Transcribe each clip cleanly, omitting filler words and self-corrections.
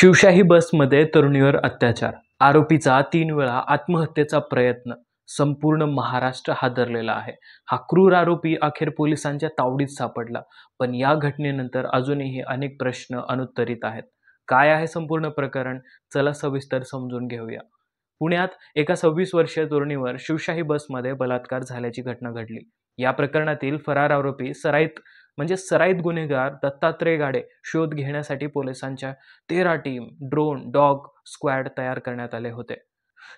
शिवशाही बसमध्ये तरुणीवर अत्याचार, आरोपीचा 3 वेळा आत्महत्येचा प्रयत्न, संपूर्ण महाराष्ट्र हादरलेला आहे. हा क्रूर आरोपी अखेर पोलिसांच्या तावडीत सापडला. पण या घटनेनंतर अजूनही अनेक प्रश्न अनुत्तरित आहेत. काय आहे संपूर्ण प्रकरण? चला सविस्तर समजून घेऊया. पुण्यात एका 26 वर्षीय तरुणीवर शिवशाही बसमध्ये बलात्कार झाल्याची घटना घडली. या प्रकरणातील फरार आरोपी सराईत गुन्हेगार दत्तात्रय गाडे शोध घेण्यासाठी पोलिसांच्या 13 टीम, ड्रोन, डॉग स्क्वॉड तयार करण्यात आले होते.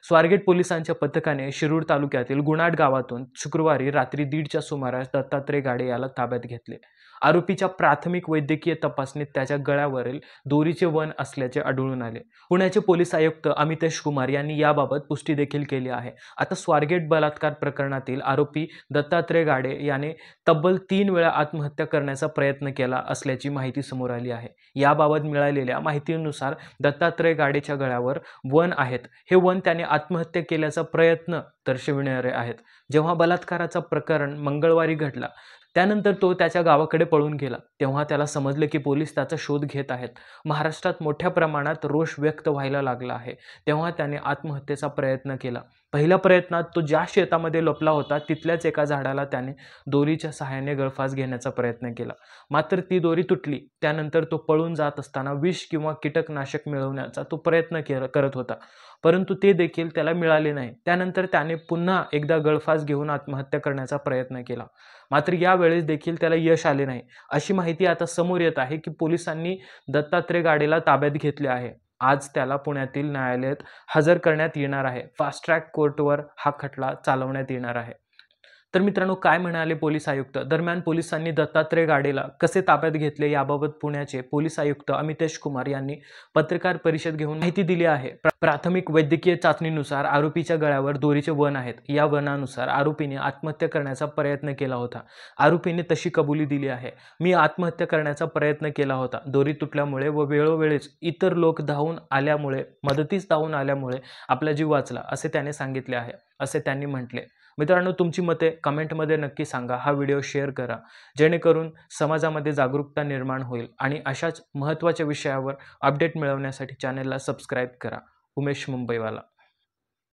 स्वारगेट पोलिसांच्या पथकाने शिरूर तालुक्यातील गुणाड गावातून शुक्रवारी रात्री 1:30च्या सुमारास दत्तात्रय गाडे याला ताब्यात घेतले. आरोपीच्या प्राथमिक वैद्यकीय तपासणीत त्याच्या गळ्यावरील दोरीचे वण असल्याचे आढळून आले. पुण्याचे पोलीस आयुक्त अमितेश कुमार यांनी याबाबत पुष्टी देखील केली आहे. आता स्वारगेट बलात्कार प्रकरणातील आरोपी दत्तात्रय गाडे याने तब्बल 3 वेळा आत्महत्या करण्याचा प्रयत्न केला असल्याची माहिती समोर आली आहे. याबाबत मिळालेल्या माहितीनुसार दत्तात्रय गाडेच्या गळ्यावर वण आहेत. हे वण त्याने आत्महत्या केल्याचा प्रयत्न दर्शविणारे आहेत. जेव्हा बलात्काराचा प्रकरण मंगळवारी घडला, त्यानंतर तो त्याच्या गावाकडे पळून गेला. तेव्हा त्याला समजले की पोलीस त्याचा शोध घेत आहेत. महाराष्ट्रात मोठ्या प्रमाणात रोष व्यक्त व्हायला लागला आहे. तेव्हा त्याने आत्महत्येचा प्रयत्न केला. पहिल्या प्रयत्नात तो ज्या शेतामध्ये लपला होता तिथल्याच एका झाडाला त्याने दोरीच्या सहाय्याने गळफास घेण्याचा प्रयत्न केला. मात्र ती दोरी तुटली. त्यानंतर तो पळून जात असताना विष किंवा कीटकनाशक मिळवण्याचा तो प्रयत्न करत होता, परंतु ते देखील त्याला मिळाले नाही. त्यानंतर त्याने पुन्हा एकदा गळफास घेऊन आत्महत्या करण्याचा प्रयत्न केला. मात्र यावेळेस देखील त्याला यश आले नाही. अशी माहिती आता समोर येत आहे की पोलिसांनी दत्तात्रय गाडेला ताब्यात घेतले आहे. आज त्याला पुण्यातील न्यायालयात हजर करण्यात येणार आहे. फास्ट ट्रॅक कोर्टवर हा खटला चालवण्यात येणार आहे. तर मित्रांनो, काय म्हणाले पोलीस आयुक्त? दरम्यान पोलिसांनी दत्तात्रय गाडेला कसे ताब्यात घेतले याबाबत पुण्याचे पोलीस आयुक्त अमितेश कुमार यांनी पत्रकार परिषद घेऊन माहिती दिली आहे. प्राथमिक वैद्यकीय चाचणीनुसार आरोपीच्या गळ्यावर दोरीचे वण आहेत. या वणानुसार आरोपीने आत्महत्या करण्याचा प्रयत्न केला होता. आरोपीने तशी कबुली दिली आहे. मी आत्महत्या करण्याचा प्रयत्न केला होता. दोरी तुटल्यामुळे व वेळोवेळीच इतर लोक मदतीस धावून आल्यामुळे आपला जीव वाचला, असे त्याने सांगितले आहे, असे त्यांनी म्हटले. मित्रांनो, तुमची मते कमेंटमध्ये नक्की सांगा. हा व्हिडिओ शेअर करा, जेणेकरून समाजामध्ये जागरूकता निर्माण होईल. आणि अशाच महत्त्वाच्या विषयावर अपडेट मिळवण्यासाठी चॅनलला सबस्क्राईब करा. उमेश मुंबईवाला.